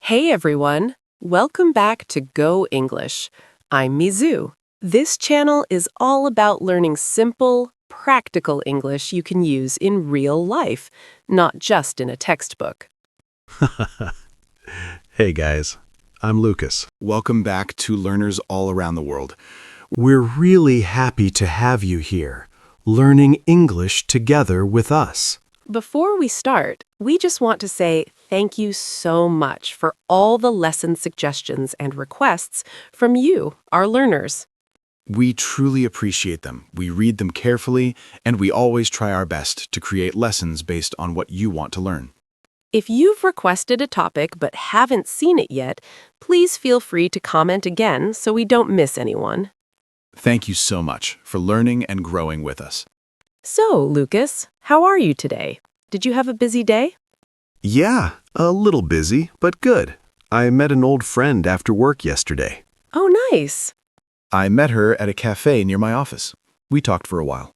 Hey everyone, welcome back to Go English. I'm Mizu. This channel is all about learning simple, practical English you can use in real life, not just in a textbook. Hey guys, I'm Lucas. Welcome back to learners all around the world. We're really happy to have you here, learning English together with us. Before we start, we just want to say thank you so much for all the lesson suggestions and requests from you, our learners. We truly appreciate them. We read them carefully, and we always try our best to create lessons based on what you want to learn. If you've requested a topic but haven't seen it yet, please feel free to comment again so we don't miss anyone. Thank you so much for learning and growing with us. So, Lucas, how are you today? Did you have a busy day? Yeah, a little busy, but good. I met an old friend after work yesterday. Oh, nice. I met her at a cafe near my office. We talked for a while.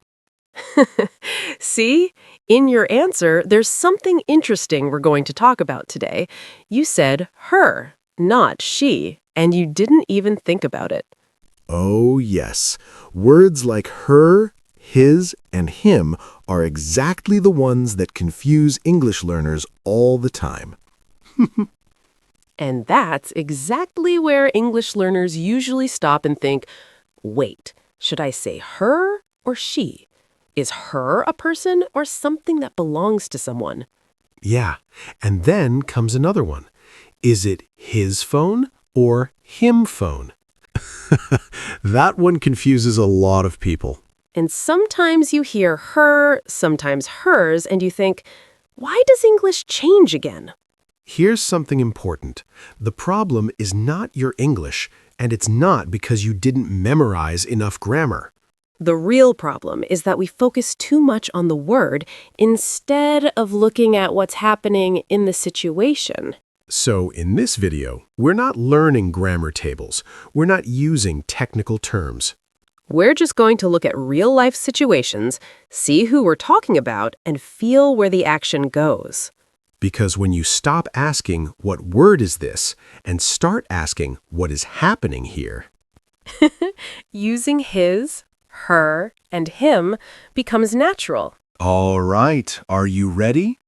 See, in your answer, there's something interesting we're going to talk about today. You said her, not she, and you didn't even think about it. Oh yes, words like her, his, and him are exactly the ones that confuse English learners all the time. And that's exactly where English learners usually stop and think, wait, should I say her or she? Is her a person or something that belongs to someone? Yeah, and then comes another one. Is it his phone or him phone? That one confuses a lot of people. And sometimes you hear her, sometimes hers, and you think, why does English change again? Here's something important. The problem is not your English, and it's not because you didn't memorize enough grammar. The real problem is that we focus too much on the word instead of looking at what's happening in the situation. So in this video, we're not learning grammar tables. We're not using technical terms. We're just going to look at real-life situations, see who we're talking about, and feel where the action goes. Because when you stop asking, what word is this, and start asking, what is happening here? Using his, her, and him becomes natural. All right, are you ready?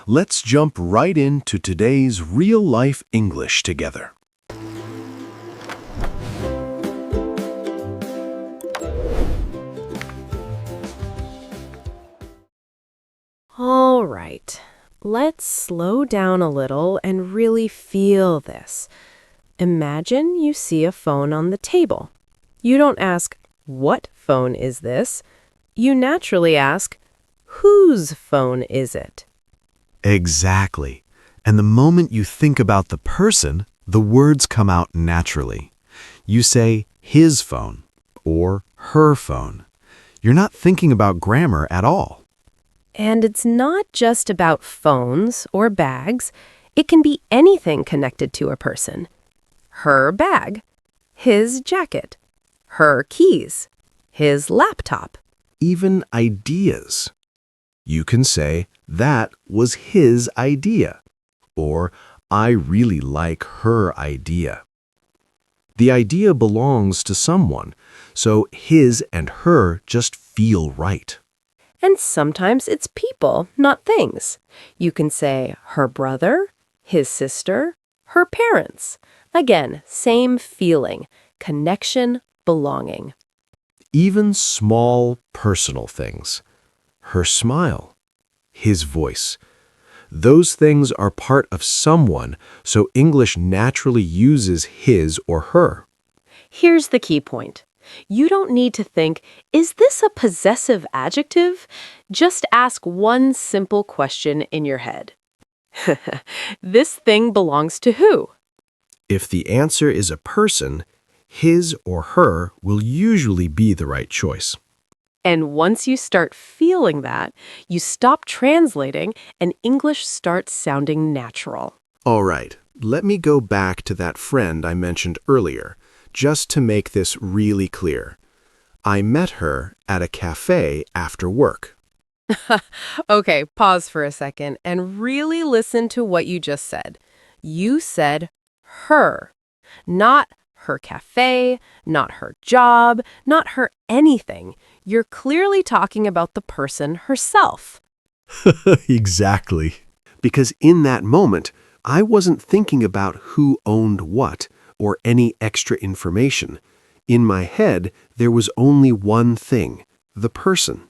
Let's jump right into today's real-life English together. All right, let's slow down a little and really feel this. Imagine you see a phone on the table. You don't ask, what phone is this? You naturally ask, whose phone is it? Exactly. And the moment you think about the person, the words come out naturally. You say his phone or her phone. You're not thinking about grammar at all. And it's not just about phones or bags. It can be anything connected to a person. Her bag, his jacket, her keys, his laptop. Even ideas. You can say, that was his idea, or I really like her idea. The idea belongs to someone, so his and her just feel right. And sometimes it's people, not things. You can say her brother, his sister, her parents. Again, same feeling, connection, belonging. Even small personal things. Her smile, his voice. Those things are part of someone, so English naturally uses his or her. Here's the key point. You don't need to think, is this a possessive adjective? Just ask one simple question in your head. This thing belongs to who? If the answer is a person, his or her will usually be the right choice. And once you start feeling that, you stop translating and English starts sounding natural. All right, let me go back to that friend I mentioned earlier, just to make this really clear. I met her at a cafe after work. Okay, pause for a second and really listen to what you just said. You said her, not her cafe, not her job, not her anything. You're clearly talking about the person herself. Exactly. Because in that moment, I wasn't thinking about who owned what or any extra information. In my head, there was only one thing, the person.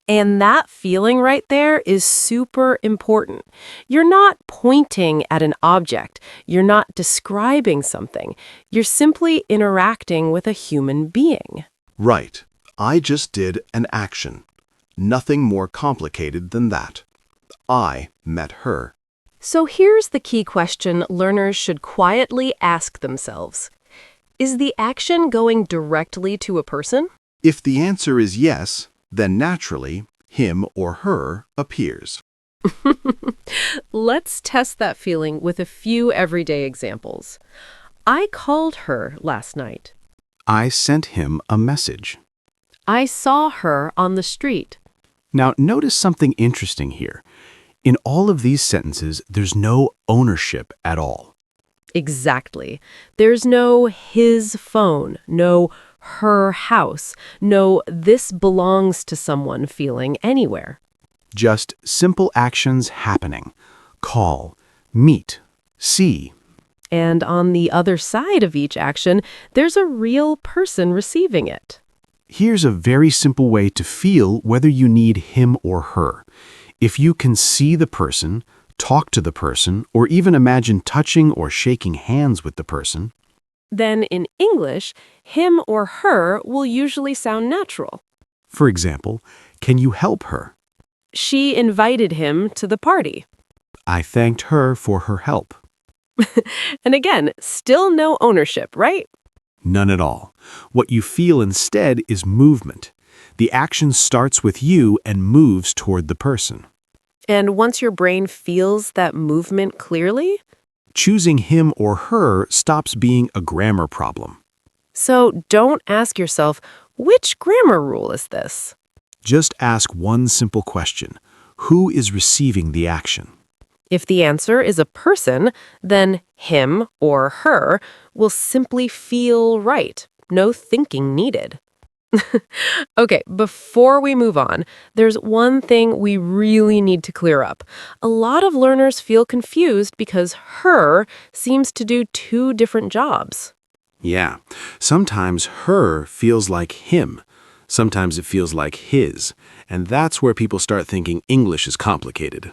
And that feeling right there is super important. You're not pointing at an object. You're not describing something. You're simply interacting with a human being. Right. I just did an action. Nothing more complicated than that. I met her. So here's the key question learners should quietly ask themselves. Is the action going directly to a person? If the answer is yes, then naturally, him or her appears. Let's test that feeling with a few everyday examples. I called her last night. I sent him a message. I saw her on the street. Now, notice something interesting here. In all of these sentences, there's no ownership at all. Exactly. There's no his phone, no her house, no this belongs to someone feeling anywhere. Just simple actions happening. Call, meet, see. And on the other side of each action, there's a real person receiving it. Here's a very simple way to feel whether you need him or her. If you can see the person, talk to the person, or even imagine touching or shaking hands with the person, Then in English, him or her will usually sound natural. for example, can you help her? She invited him to the party. I thanked her for her help. And again, still no ownership, right? None at all. What you feel instead is movement. The action starts with you and moves toward the person. And once your brain feels that movement clearly, Choosing him or her stops being a grammar problem. so don't ask yourself, which grammar rule is this? Just ask one simple question. Who is receiving the action? If the answer is a person, then him or her will simply feel right. No thinking needed. Okay, before we move on, there's one thing we really need to clear up. A lot of learners feel confused because her seems to do two different jobs. Yeah, sometimes her feels like him. Sometimes it feels like his. And that's where people start thinking English is complicated.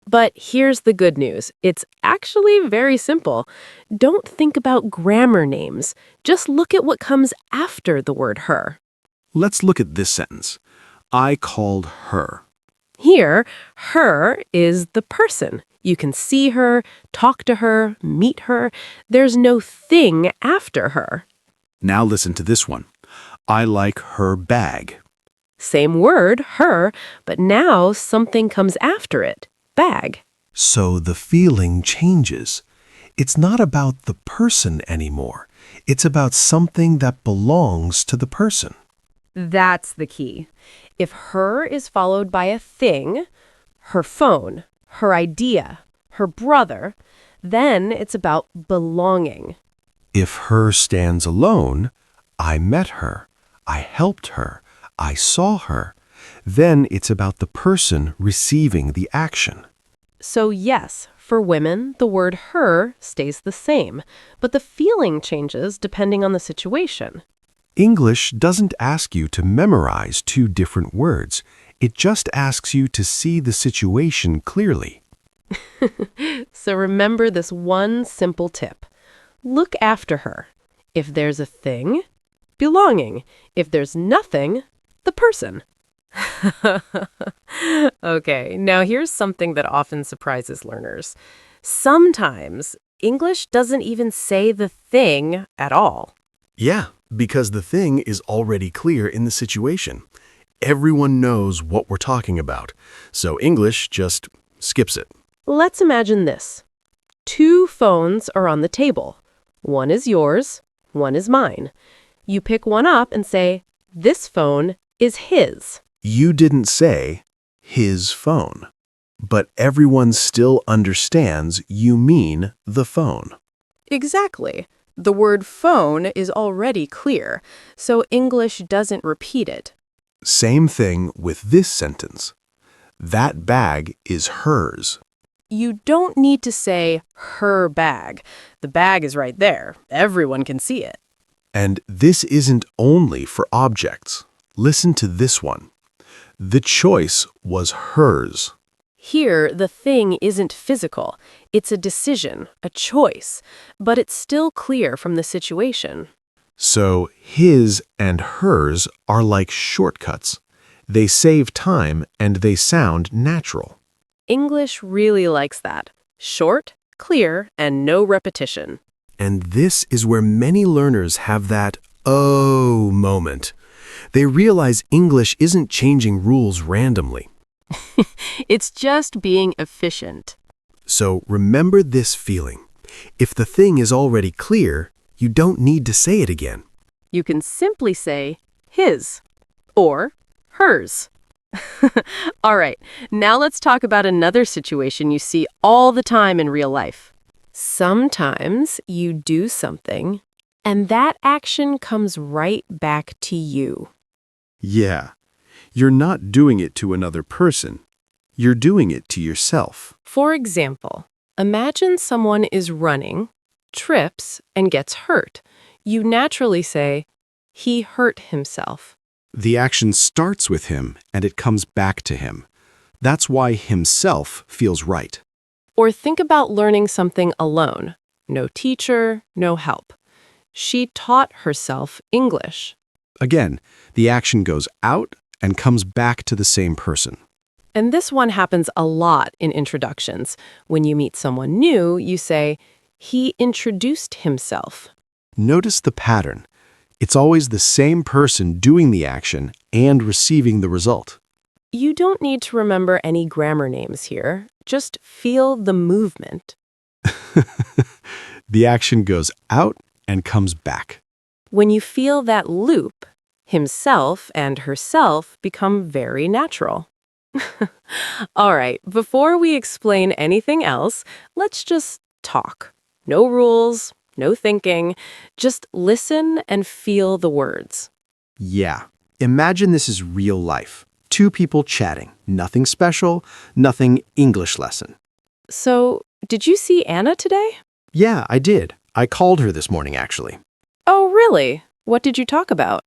But here's the good news. It's actually very simple. Don't think about grammar names. Just look at what comes after the word her. Let's look at this sentence. I called her. Here, her is the person. You can see her, talk to her, meet her. There's no thing after her. Now listen to this one. I like her bag. Same word, her, but now something comes after it. Bag. So the feeling changes. It's not about the person anymore. It's about something that belongs to the person. That's the key. If her is followed by a thing, her phone, her idea, her brother, then it's about belonging. If her stands alone, I met her, I helped her, I saw her, then it's about the person receiving the action. So yes, for women, the word her stays the same, but the feeling changes depending on the situation. English doesn't ask you to memorize two different words. It just asks you to see the situation clearly. So remember this one simple tip. Look after her. If there's a thing, belonging. If there's nothing, the person. Okay, now here's something that often surprises learners. Sometimes English doesn't even say the thing at all. Yeah, because the thing is already clear in the situation. Everyone knows what we're talking about, so English just skips it. Let's imagine this. Two phones are on the table. One is yours, one is mine. You pick one up and say, this phone is his. You didn't say his phone. but everyone still understands you mean the phone. Exactly. The word phone is already clear, so English doesn't repeat it. Same thing with this sentence. That bag is hers. You don't need to say her bag. The bag is right there. Everyone can see it. And this isn't only for objects. Listen to this one. The choice was hers. Here, the thing isn't physical. It's a decision, a choice, but it's still clear from the situation. So his and hers are like shortcuts. They save time and they sound natural. English really likes that. Short, clear, and no repetition. And this is where many learners have that oh moment. They realize English isn't changing rules randomly. It's just being efficient. So remember this feeling. If the thing is already clear, you don't need to say it again. You can simply say his or hers. All right, now let's talk about another situation you see all the time in real life. Sometimes you do something, and that action comes right back to you. Yeah. You're not doing it to another person. You're doing it to yourself. For example, imagine someone is running, trips, and gets hurt. You naturally say, he hurt himself. The action starts with him and it comes back to him. That's why himself feels right. Or think about learning something alone. No teacher, no help. She taught herself English. Again, the action goes out and comes back to the same person. And this one happens a lot in introductions. When you meet someone new, you say, he introduced himself. Notice the pattern. It's always the same person doing the action and receiving the result. You don't need to remember any grammar names here. Just feel the movement. The action goes out and comes back. When you feel that loop, himself and herself become very natural. All right, before we explain anything else, let's just talk. No rules, no thinking, just listen and feel the words. Yeah. Imagine this is real life. Two people chatting. Nothing special, nothing English lesson. So, did you see Anna today? Yeah, I did. I called her this morning, actually. Oh, really? What did you talk about?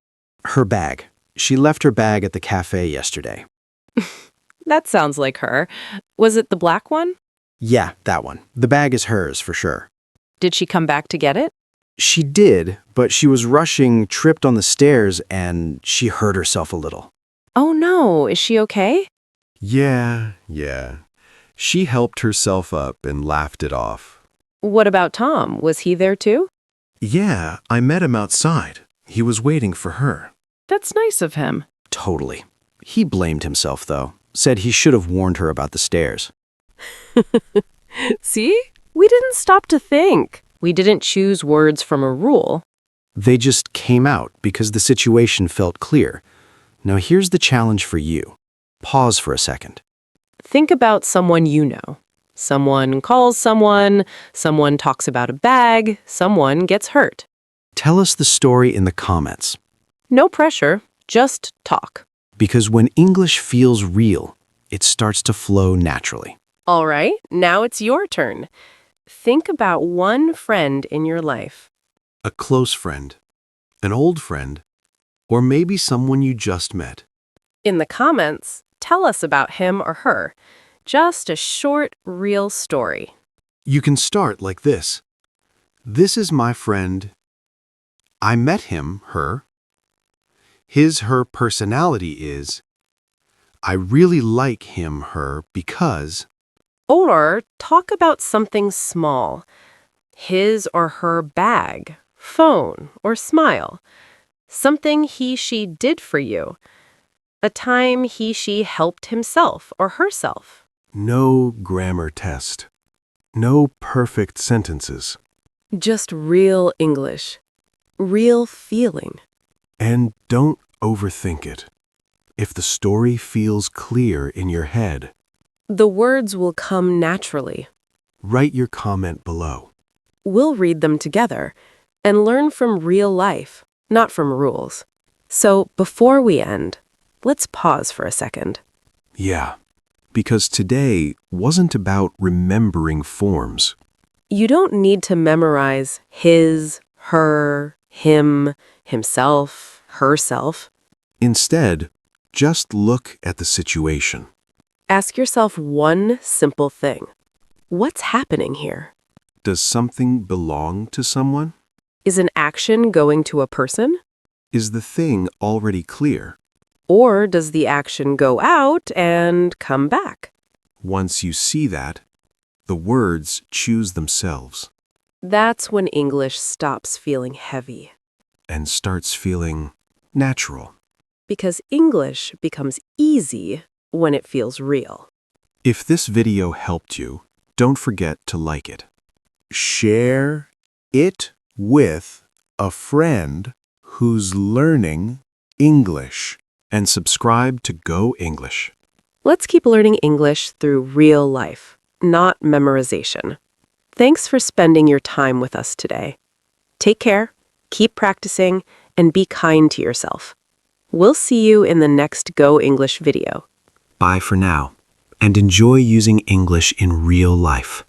Her bag. She left her bag at the cafe yesterday. That sounds like her. Was it the black one? Yeah, that one. The bag is hers, for sure. Did she come back to get it? She did, but she was rushing, tripped on the stairs, and she hurt herself a little. Oh no, is she okay? Yeah. She helped herself up and laughed it off. What about Tom? Was he there too? Yeah, I met him outside. He was waiting for her. That's nice of him. Totally. He blamed himself, though. Said he should have warned her about the stairs. See? We didn't stop to think. We didn't choose words from a rule. They just came out because the situation felt clear. Now here's the challenge for you. Pause for a second. Think about someone you know. Someone calls someone talks about a bag, someone gets hurt. Tell us the story in the comments. No pressure, just talk. Because when English feels real, it starts to flow naturally. All right, now it's your turn. Think about one friend in your life. A close friend, an old friend, or maybe someone you just met. In the comments, tell us about him or her. Just a short, real story. You can start like this. This is my friend. I met him, her. Her personality is. I really like him, her, because. Or talk about something small. His or her bag, phone, or smile. Something she did for you. A time she helped himself or herself. No grammar test. No perfect sentences. Just real English. Real feeling. And don't overthink it. If the story feels clear in your head, The words will come naturally. Write your comment below. We'll read them together and learn from real life, not from rules. So before we end, let's pause for a second. Yeah, because today wasn't about remembering forms. You don't need to memorize his, her, him, himself, herself. Instead, just look at the situation. Ask yourself one simple thing. What's happening here? Does something belong to someone? Is an action going to a person? Is the thing already clear? Or does the action go out and come back? Once you see that, the words choose themselves That's when English stops feeling heavy. and starts feeling natural. Because English becomes easy when it feels real. If this video helped you, don't forget to like it. Share it with a friend who's learning English. And subscribe to Go English. Let's keep learning English through real life, not memorization. Thanks for spending your time with us today. Take care, keep practicing, and be kind to yourself. We'll see you in the next Go English video. Bye for now, and enjoy using English in real life.